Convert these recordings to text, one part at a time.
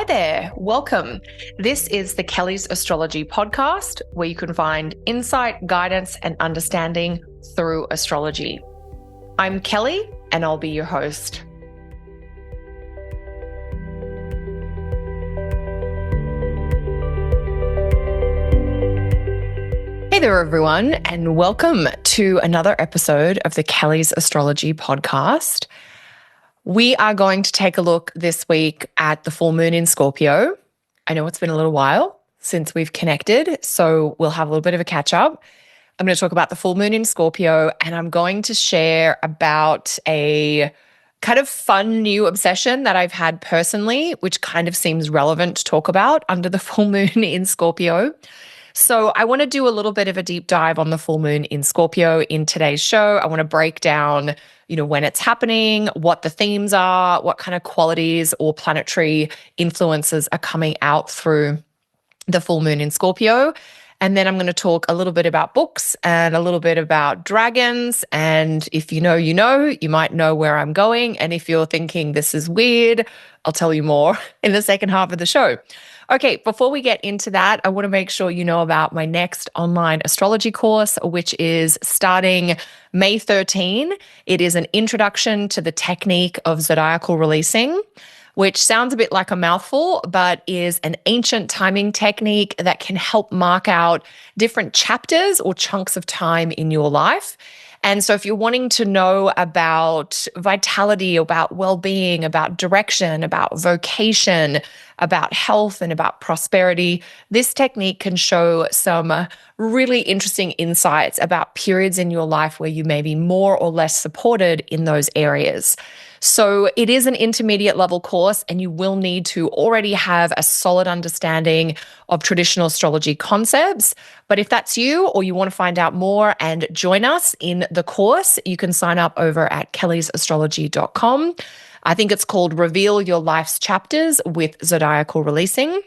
Hi there, welcome. This is the Kelly's Astrology podcast, where you can find insight, guidance, and understanding through astrology. I'm Kelly, and I'll be your host. Hey there, everyone, and welcome to another episode of the Kelly's Astrology podcast. We are going to take a look this week at the full moon in Scorpio. I know it's been a little while since we've connected, so we'll have a little bit of a catch up. I'm going to talk about the full moon in Scorpio, and I'm going to share about a kind of fun new obsession that I've had personally, which kind of seems relevant to talk about under the full moon in Scorpio. So I want to do a little bit of a deep dive on the full moon in Scorpio in today's show. I want to break down, when it's happening, what the themes are, what kind of qualities or planetary influences are coming out through the full moon in Scorpio. And then I'm going to talk a little bit about books and a little bit about dragons. And if you know, you might know where I'm going. And if you're thinking this is weird, I'll tell you more in the second half of the show. Okay, before we get into that, I want to make sure you know about my next online astrology course, which is starting May 13. It is an introduction to the technique of zodiacal releasing, which sounds a bit like a mouthful, but is an ancient timing technique that can help mark out different chapters or chunks of time in your life. And so if you're wanting to know about vitality, about well-being, about direction, about vocation, about health, and about prosperity, this technique can show some really interesting insights about periods in your life where you may be more or less supported in those areas. So it is an intermediate level course, and you will need to already have a solid understanding of traditional astrology concepts. But if that's you, or you want to find out more and join us in the course, you can sign up over at kellysastrology.com. I think it's called Reveal Your Life's Chapters with Zodiacal Releasing.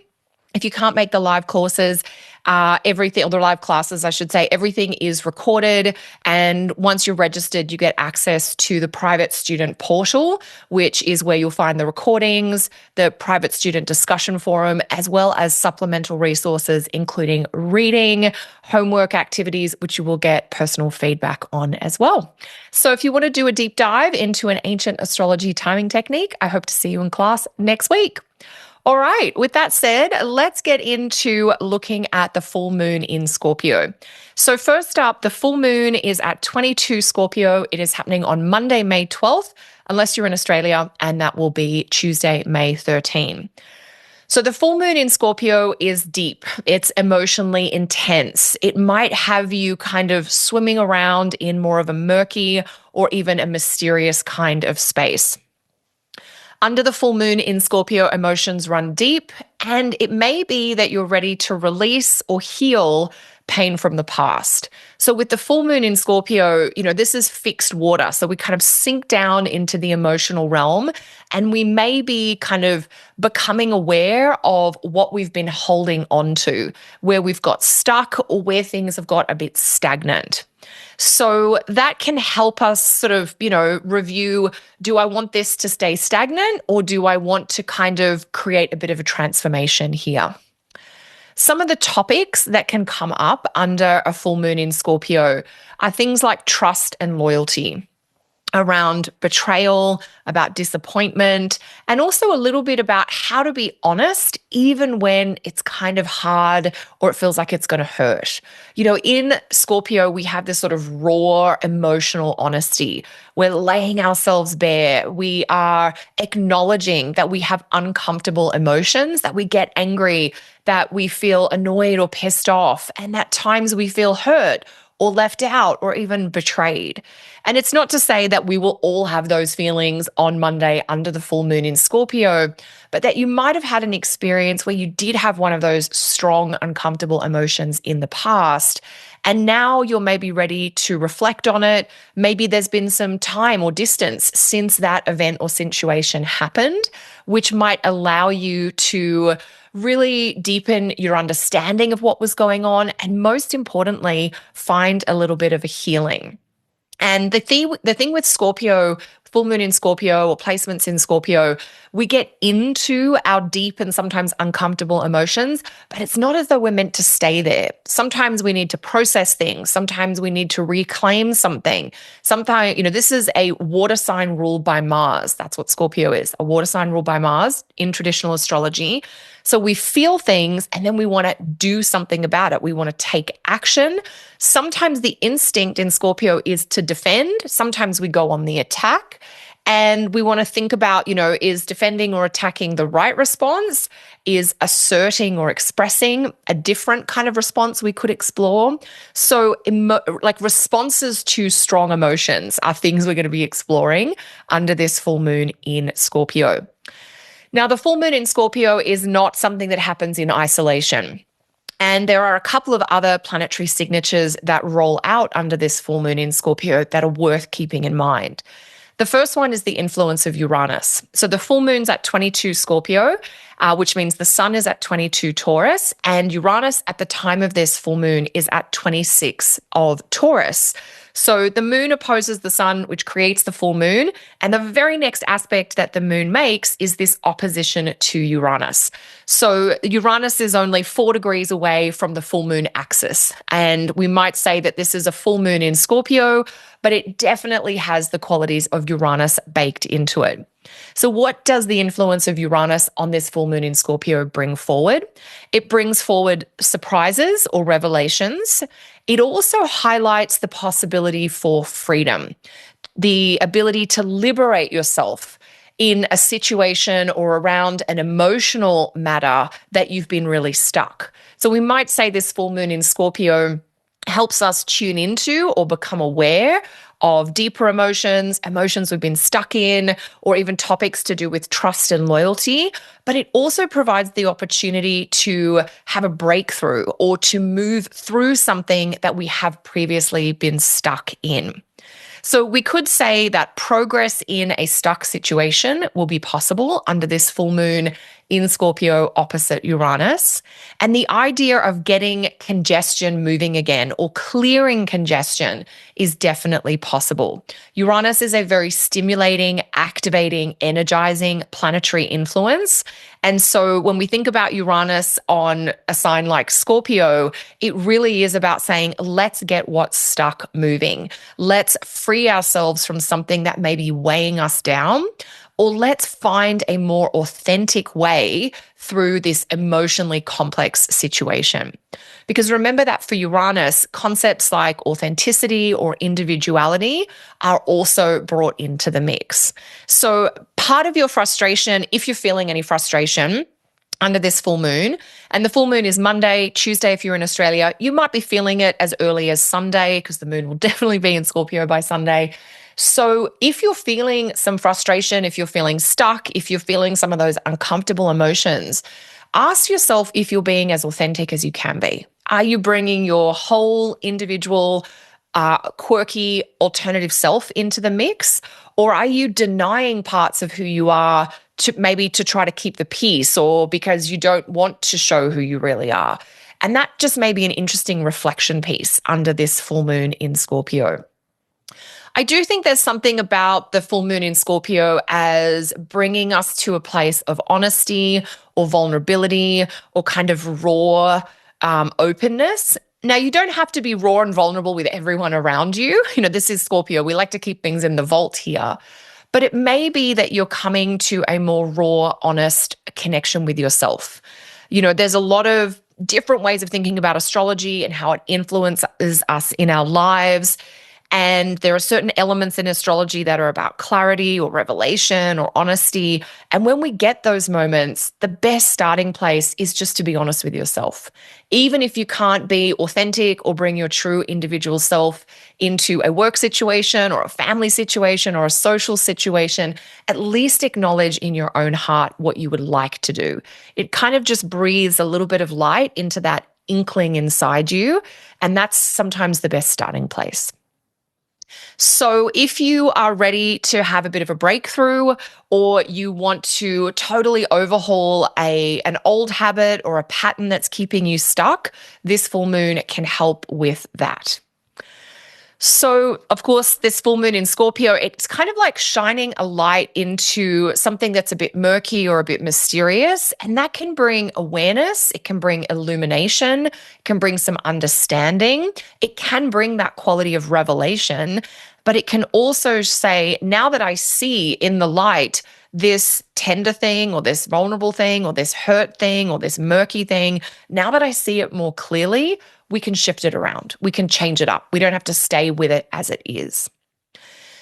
If you can't make the live courses, everything, or the live classes, I should say, everything is recorded. And once you're registered, you get access to the private student portal, which is where you'll find the recordings, the private student discussion forum, as well as supplemental resources, including reading, homework activities, which you will get personal feedback on as well. So if you want to do a deep dive into an ancient astrology timing technique, I hope to see you in class next week. All right, with that said, let's get into looking at the full moon in Scorpio. So first up, the full moon is at 22 Scorpio. It is happening on Monday, May 12th, unless you're in Australia, and that will be Tuesday, May 13. So the full moon in Scorpio is deep. It's emotionally intense. It might have you kind of swimming around in more of a murky or even a mysterious kind of space. Under the full moon in Scorpio, emotions run deep, and it may be that you're ready to release or heal pain from the past. So with the full moon in Scorpio, this is fixed water. So we kind of sink down into the emotional realm, and we may be kind of becoming aware of what we've been holding on to, where we've got stuck or where things have got a bit stagnant. So that can help us sort of, review, do I want this to stay stagnant, or do I want to kind of create a bit of a transformation here? Some of the topics that can come up under a full moon in Scorpio are things like trust and loyalty, around betrayal, about disappointment, and also a little bit about how to be honest, even when it's kind of hard or it feels like it's going to hurt. In Scorpio, we have this sort of raw emotional honesty. We're laying ourselves bare. We are acknowledging that we have uncomfortable emotions, that we get angry, that we feel annoyed or pissed off, and at times we feel hurt or left out or even betrayed. And it's not to say that we will all have those feelings on Monday under the full moon in Scorpio, but that you might have had an experience where you did have one of those strong, uncomfortable emotions in the past. And now you're maybe ready to reflect on it. Maybe there's been some time or distance since that event or situation happened, which might allow you to really deepen your understanding of what was going on, and most importantly, find a little bit of a healing. And the thing with Scorpio full moon in Scorpio or placements in Scorpio, we get into our deep and sometimes uncomfortable emotions, but it's not as though we're meant to stay there. Sometimes we need to process things. Sometimes we need to reclaim something. Sometimes, this is a water sign ruled by Mars. That's what Scorpio is, a water sign ruled by Mars in traditional astrology. So we feel things and then we want to do something about it. We want to take action. Sometimes the instinct in Scorpio is to defend. Sometimes we go on the attack. And we want to think about, is defending or attacking the right response? Is asserting or expressing a different kind of response we could explore? So responses to strong emotions are things we're going to be exploring under this full moon in Scorpio. Now, the full moon in Scorpio is not something that happens in isolation. And there are a couple of other planetary signatures that roll out under this full moon in Scorpio that are worth keeping in mind. The first one is the influence of Uranus. So the full moon's at 22 Scorpio, which means the sun is at 22 Taurus, and Uranus at the time of this full moon is at 26 of Taurus. So the moon opposes the sun, which creates the full moon. And the very next aspect that the moon makes is this opposition to Uranus. So Uranus is only 4 degrees away from the full moon axis. And we might say that this is a full moon in Scorpio, but it definitely has the qualities of Uranus baked into it. So what does the influence of Uranus on this full moon in Scorpio bring forward? It brings forward surprises or revelations. It also highlights the possibility for freedom, the ability to liberate yourself in a situation or around an emotional matter that you've been really stuck. So we might say this full moon in Scorpio helps us tune into or become aware of deeper emotions we've been stuck in, or even topics to do with trust and loyalty. But it also provides the opportunity to have a breakthrough or to move through something that we have previously been stuck in. So we could say that progress in a stuck situation will be possible under this full moon in Scorpio opposite Uranus. And the idea of getting congestion moving again or clearing congestion is definitely possible. Uranus is a very stimulating, activating, energizing planetary influence. And so when we think about Uranus on a sign like Scorpio, it really is about saying, let's get what's stuck moving. Let's free ourselves from something that may be weighing us down, or let's find a more authentic way through this emotionally complex situation. Because remember that for Uranus, concepts like authenticity or individuality are also brought into the mix. So part of your frustration, if you're feeling any frustration under this full moon, and the full moon is Monday, Tuesday if you're in Australia, you might be feeling it as early as Sunday because the moon will definitely be in Scorpio by Sunday. So if you're feeling some frustration, if you're feeling stuck, if you're feeling some of those uncomfortable emotions, ask yourself if you're being as authentic as you can be. Are you bringing your whole individual, quirky, alternative self into the mix? Or are you denying parts of who you are to try to keep the peace, or because you don't want to show who you really are? And that just may be an interesting reflection piece under this full moon in Scorpio. I do think there's something about the full moon in Scorpio as bringing us to a place of honesty or vulnerability or kind of raw openness. Now, you don't have to be raw and vulnerable with everyone around you. This is Scorpio. We like to keep things in the vault here. But it may be that you're coming to a more raw, honest connection with yourself. There's a lot of different ways of thinking about astrology and how it influences us in our lives. And there are certain elements in astrology that are about clarity or revelation or honesty. And when we get those moments, the best starting place is just to be honest with yourself. Even if you can't be authentic or bring your true individual self into a work situation or a family situation or a social situation, at least acknowledge in your own heart what you would like to do. It kind of just breathes a little bit of light into that inkling inside you. And that's sometimes the best starting place. So if you are ready to have a bit of a breakthrough, or you want to totally overhaul an old habit or a pattern that's keeping you stuck, this full moon can help with that. So, of course, this full moon in Scorpio, it's kind of like shining a light into something that's a bit murky or a bit mysterious. And that can bring awareness, it can bring illumination, it can bring some understanding, it can bring that quality of revelation. But it can also say, now that I see in the light this tender thing or this vulnerable thing or this hurt thing or this murky thing, now that I see it more clearly, we can shift it around. We can change it up. We don't have to stay with it as it is.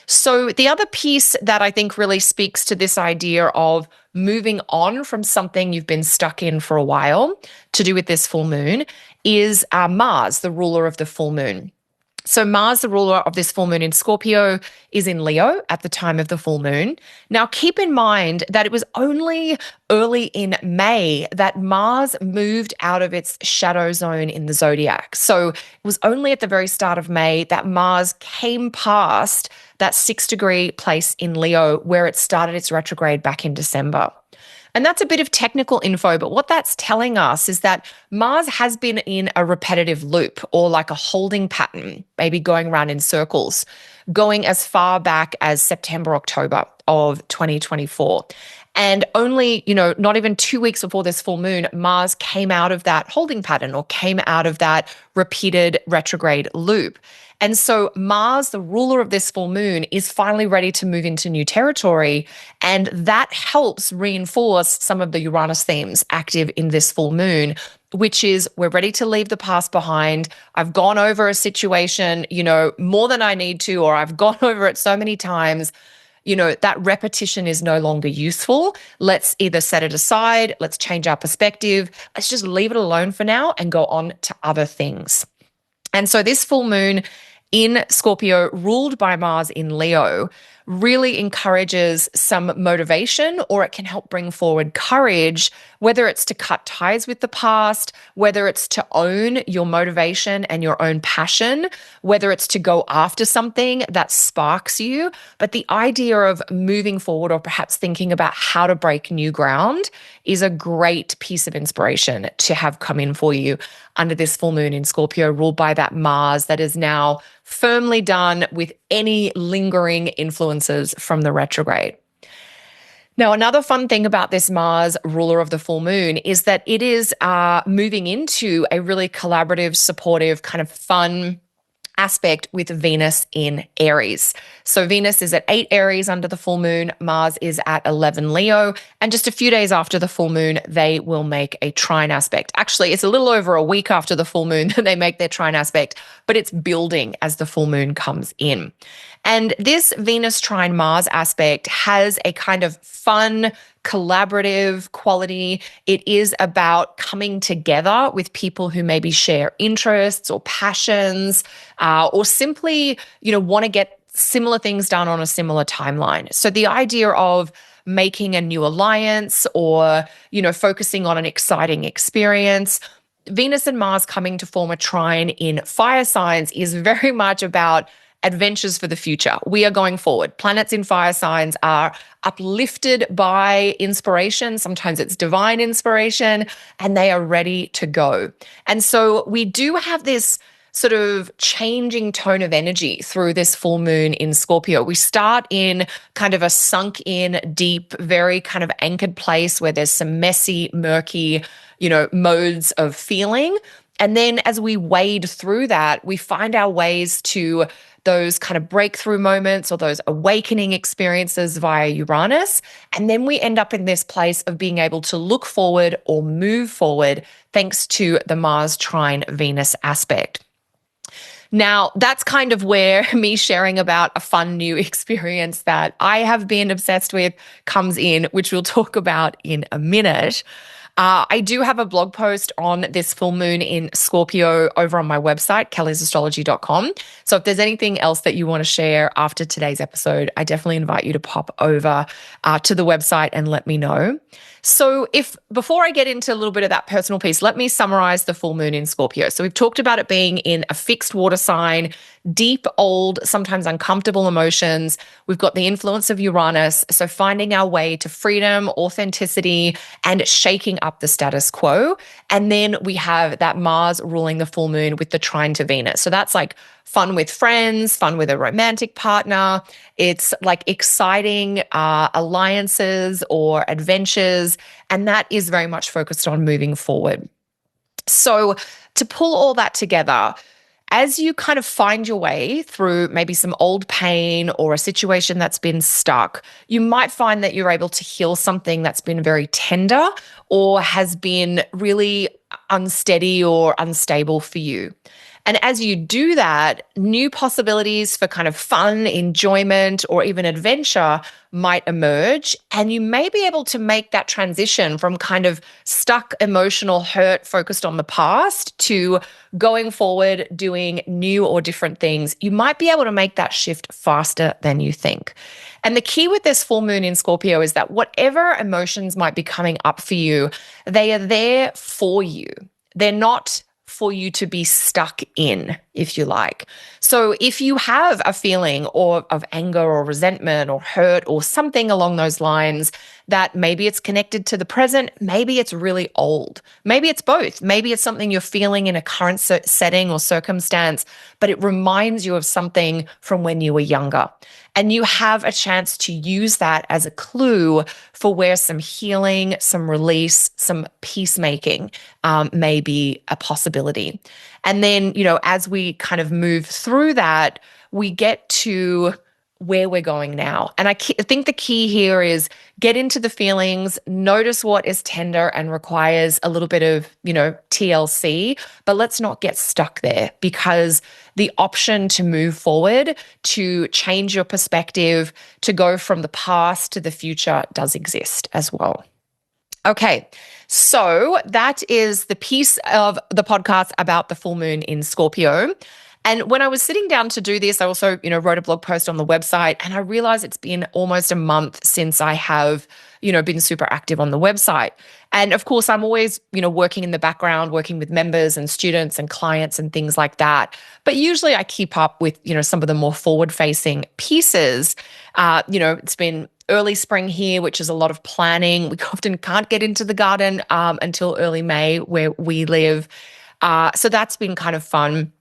So the other piece that I think really speaks to this idea of moving on from something you've been stuck in for a while to do with this full moon is Mars, the ruler of the full moon. So Mars, the ruler of this full moon in Scorpio, is in Leo at the time of the full moon. Now, keep in mind that it was only early in May that Mars moved out of its shadow zone in the zodiac. So it was only at the very start of May that Mars came past that 6-degree place in Leo where it started its retrograde back in December. And that's a bit of technical info, but what that's telling us is that Mars has been in a repetitive loop or like a holding pattern, maybe going around in circles, going as far back as September, October of 2024. And only, not even 2 weeks before this full moon, Mars came out of that holding pattern or came out of that repeated retrograde loop. And so Mars, the ruler of this full moon, is finally ready to move into new territory. And that helps reinforce some of the Uranus themes active in this full moon, which is we're ready to leave the past behind. I've gone over a situation, more than I need to, or I've gone over it so many times. That repetition is no longer useful. Let's either set it aside, let's change our perspective, let's just leave it alone for now and go on to other things. And so this full moon in Scorpio, ruled by Mars in Leo, really encourages some motivation, or it can help bring forward courage, whether it's to cut ties with the past, whether it's to own your motivation and your own passion, whether it's to go after something that sparks you. But the idea of moving forward or perhaps thinking about how to break new ground is a great piece of inspiration to have come in for you under this full moon in Scorpio, ruled by that Mars that is now firmly done with any lingering influences from the retrograde. Now, another fun thing about this Mars, ruler of the full moon, is that it is moving into a really collaborative, supportive, kind of fun aspect with Venus in Aries. So Venus is at 8 Aries under the full moon, Mars is at 11 Leo, and just a few days after the full moon, they will make a trine aspect. Actually, it's a little over a week after the full moon that they make their trine aspect, but it's building as the full moon comes in. And this Venus trine Mars aspect has a kind of fun, collaborative quality. It is about coming together with people who maybe share interests or passions, or simply, want to get similar things done on a similar timeline. So the idea of making a new alliance or, focusing on an exciting experience, Venus and Mars coming to form a trine in fire signs is very much about adventures for the future. We are going forward. Planets in fire signs are uplifted by inspiration. Sometimes it's divine inspiration, and they are ready to go. And so we do have this sort of changing tone of energy through this full moon in Scorpio. We start in kind of a sunk in, deep, very kind of anchored place where there's some messy, murky, modes of feeling. And then as we wade through that, we find our ways to those kind of breakthrough moments or those awakening experiences via Uranus. And then we end up in this place of being able to look forward or move forward thanks to the Mars trine Venus aspect. Now, that's kind of where me sharing about a fun new experience that I have been obsessed with comes in, which we'll talk about in a minute. I do have a blog post on this full moon in Scorpio over on my website, kellysastrology.com. So if there's anything else that you want to share after today's episode, I definitely invite you to pop over to the website and let me know. So before I get into a little bit of that personal piece, let me summarize the full moon in Scorpio. So we've talked about it being in a fixed water sign, deep, old, sometimes uncomfortable emotions. We've got the influence of Uranus. So finding our way to freedom, authenticity, and shaking up the status quo. And then we have that Mars ruling the full moon with the trine to Venus. So that's like fun with friends, fun with a romantic partner. It's like exciting alliances or adventures. And that is very much focused on moving forward. So to pull all that together, as you kind of find your way through maybe some old pain or a situation that's been stuck, you might find that you're able to heal something that's been very tender or has been really unsteady or unstable for you. And as you do that, new possibilities for kind of fun, enjoyment, or even adventure might emerge. And you may be able to make that transition from kind of stuck emotional hurt focused on the past to going forward, doing new or different things. You might be able to make that shift faster than you think. And the key with this full moon in Scorpio is that whatever emotions might be coming up for you, they are there for you. They're not for you to be stuck in, if you like. So if you have a feeling of anger or resentment or hurt or something along those lines, that maybe it's connected to the present, maybe it's really old, maybe it's both, maybe it's something you're feeling in a current setting or circumstance, but it reminds you of something from when you were younger. And you have a chance to use that as a clue for where some healing, some release, some peacemaking may be a possibility. And then, as we kind of move through that, we get to where we're going now. And I think the key here is get into the feelings, notice what is tender and requires a little bit of, TLC, but let's not get stuck there, because the option to move forward, to change your perspective, to go from the past to the future does exist as well. Okay, so that is the piece of the podcast about the full moon in Scorpio. And when I was sitting down to do this, I also, wrote a blog post on the website, and I realized it's been almost a month since I have, been super active on the website. And of course, I'm always, working in the background, working with members and students and clients and things like that. But usually I keep up with, some of the more forward-facing pieces. It's been early spring here, which is a lot of planning. We often can't get into the garden until early May where we live. So that's been kind of fun.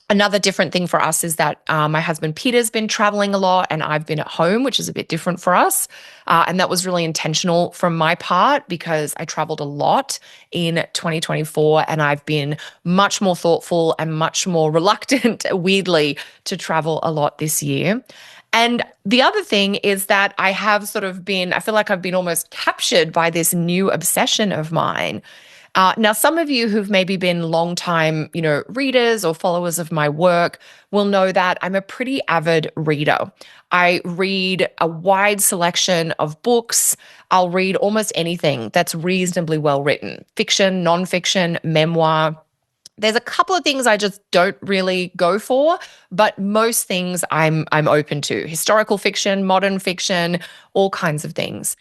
Another different thing for us is that my husband Peter's been traveling a lot and I've been at home, which is a bit different for us. And that was really intentional from my part because I traveled a lot in 2024 and I've been much more thoughtful and much more reluctant, weirdly, to travel a lot this year. And the other thing is that I feel like I've been almost captured by this new obsession of mine. Now, some of you who've maybe been long-time, readers or followers of my work will know that I'm a pretty avid reader. I read a wide selection of books. I'll read almost anything that's reasonably well written: fiction, nonfiction, memoir. There's a couple of things I just don't really go for, but most things I'm open to: historical fiction, modern fiction, all kinds of things.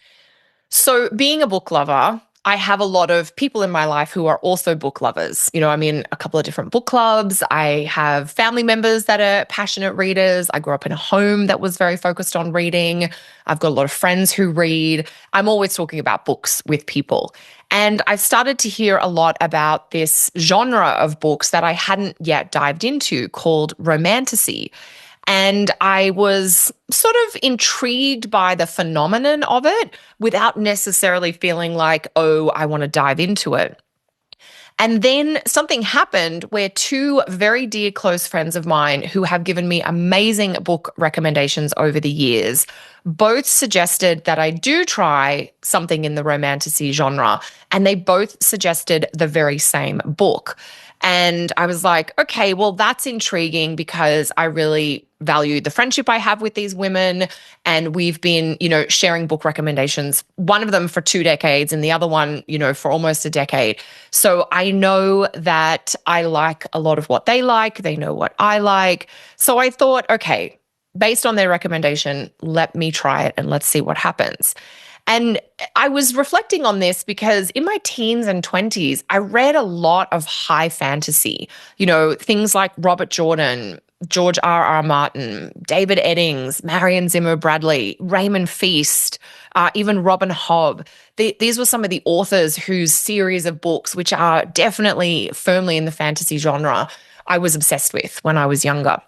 So being a book lover, I have a lot of people in my life who are also book lovers. I'm in a couple of different book clubs. I have family members that are passionate readers. I grew up in a home that was very focused on reading. I've got a lot of friends who read. I'm always talking about books with people. And I've started to hear a lot about this genre of books that I hadn't yet dived into called romantasy. And I was sort of intrigued by the phenomenon of it without necessarily feeling like, oh, I want to dive into it. And then something happened where two very dear close friends of mine who have given me amazing book recommendations over the years both suggested that I do try something in the romantasy genre. And they both suggested the very same book. And I was like, okay, well, that's intriguing because I really value the friendship I have with these women. And we've been, sharing book recommendations, one of them for 2 decades and the other one, for almost a decade. So I know that I like a lot of what they like. They know what I like. So I thought, okay, based on their recommendation, let me try it and let's see what happens. And I was reflecting on this because in my teens and 20s, I read a lot of high fantasy, things like Robert Jordan, George R.R. Martin, David Eddings, Marion Zimmer Bradley, Raymond Feast, even Robin Hobb. These were some of the authors whose series of books, which are definitely firmly in the fantasy genre, I was obsessed with when I was younger.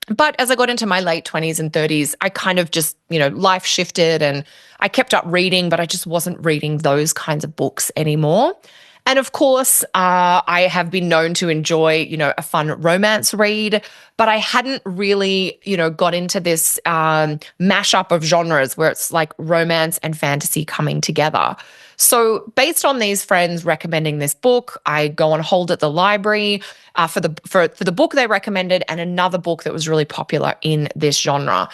But as I got into my late 20s and 30s, I kind of just, life shifted and I kept up reading, but I just wasn't reading those kinds of books anymore. And of course, I have been known to enjoy, a fun romance read, but I hadn't really, got into this mashup of genres where it's like romance and fantasy coming together. So based on these friends recommending this book, I go on hold at the library for the book they recommended and another book that was really popular in this genre.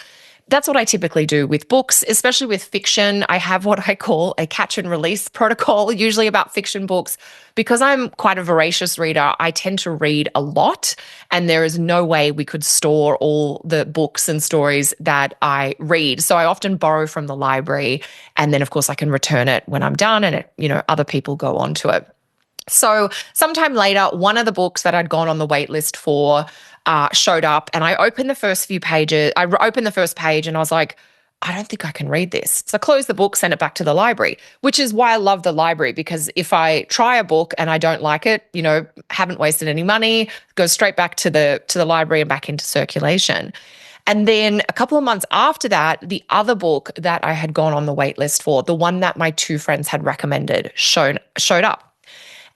That's what I typically do with books, especially with fiction. I have what I call a catch and release protocol, usually about fiction books. Because I'm quite a voracious reader, I tend to read a lot, and there is no way we could store all the books and stories that I read. So I often borrow from the library, and then, of course, I can return it when I'm done, and other people go on to it. So sometime later, one of the books that I'd gone on the wait list for showed up, and I opened the first few pages. I opened the first page and I was like, I don't think I can read this. So I closed the book, sent it back to the library, which is why I love the library, because if I try a book and I don't like it, haven't wasted any money, goes straight back to the library and back into circulation. And then a couple of months after that, the other book that I had gone on the wait list for, the one that my two friends had recommended, showed up.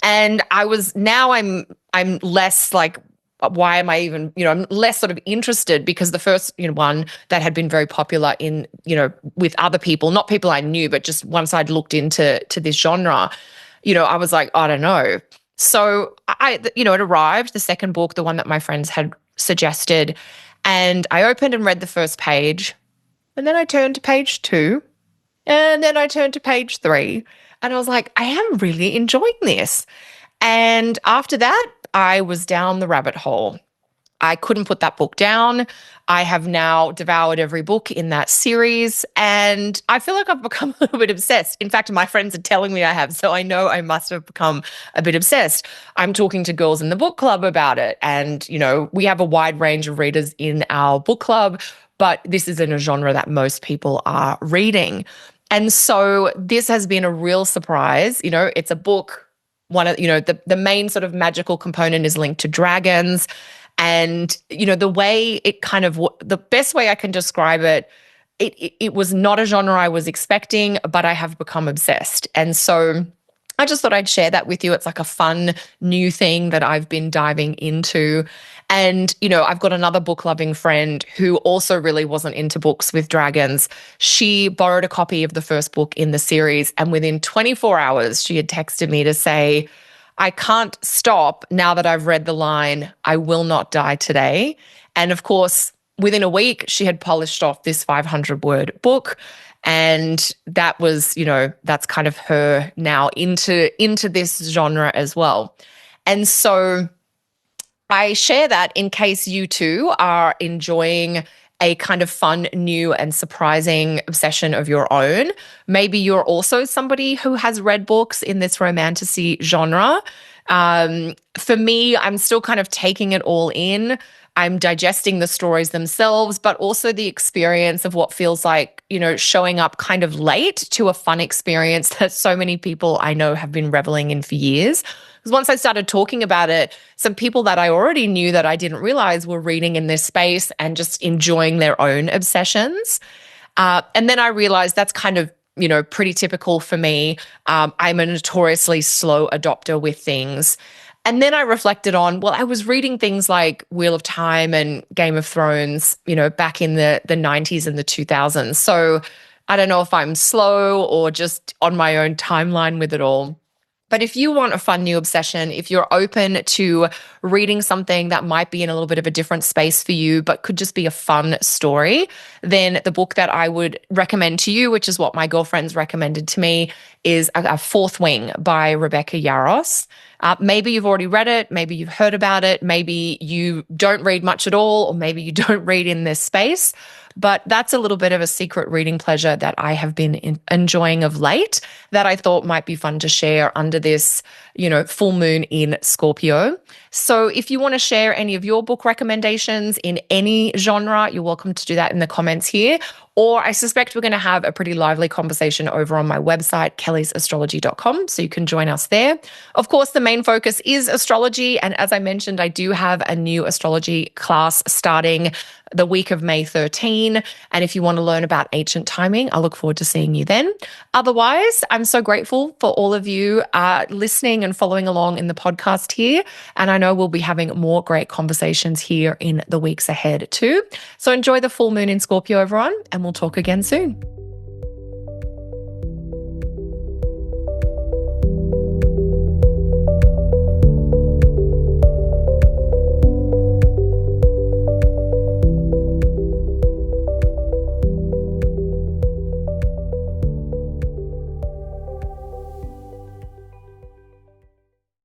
And I'm less like, why am I even, I'm less sort of interested, because the first one that had been very popular in, with other people, not people I knew, but just once I'd looked into this genre, I was like, I don't know. So it arrived, the second book, the one that my friends had suggested, and I opened and read the first page, and then I turned to page 2, and then I turned to page 3, and I was like, I am really enjoying this. And after that, I was down the rabbit hole. I couldn't put that book down. I have now devoured every book in that series, and I feel like I've become a little bit obsessed. In fact, my friends are telling me I have, so I know I must have become a bit obsessed. I'm talking to girls in the book club about it, and, we have a wide range of readers in our book club, but this isn't a genre that most people are reading. And so this has been a real surprise. It's a book. One of, the main sort of magical component is linked to dragons. And, the way it kind of, the best way I can describe it, it was not a genre I was expecting, but I have become obsessed. And so I just thought I'd share that with you. It's like a fun new thing that I've been diving into. And, I've got another book-loving friend who also really wasn't into books with dragons. She borrowed a copy of the first book in the series, and within 24 hours, she had texted me to say, I can't stop now that I've read the line, I will not die today. And of course, within a week, she had polished off this 500-word book. And that was, that's kind of her now into this genre as well. And so I share that in case you too are enjoying a kind of fun, new and surprising obsession of your own. Maybe you're also somebody who has read books in this romantasy genre. For me, I'm still kind of taking it all in. I'm digesting the stories themselves, but also the experience of what feels like, showing up kind of late to a fun experience that so many people I know have been reveling in for years. Because once I started talking about it, some people that I already knew that I didn't realize were reading in this space and just enjoying their own obsessions. And then I realized that's kind of, pretty typical for me. I'm a notoriously slow adopter with things. And then I reflected on, well, I was reading things like Wheel of Time and Game of Thrones, back in the 90s and the 2000s. So I don't know if I'm slow or just on my own timeline with it all. But if you want a fun new obsession, if you're open to reading something that might be in a little bit of a different space for you, but could just be a fun story, then the book that I would recommend to you, which is what my girlfriends recommended to me, is a Fourth Wing by Rebecca Yarros. Maybe you've already read it, maybe you've heard about it, maybe you don't read much at all, or maybe you don't read in this space. But that's a little bit of a secret reading pleasure that I have been enjoying of late that I thought might be fun to share under this, full moon in Scorpio. So if you want to share any of your book recommendations in any genre, you're welcome to do that in the comments here. or I suspect we're going to have a pretty lively conversation over on my website, kellysastrology.com. So you can join us there. Of course, the main focus is astrology. And as I mentioned, I do have a new astrology class starting the week of May 13. And if you want to learn about ancient timing, I look forward to seeing you then. Otherwise, I'm so grateful for all of you listening and following along in the podcast here. And I know we'll be having more great conversations here in the weeks ahead too. So enjoy the full moon in Scorpio, everyone, and we'll talk again soon.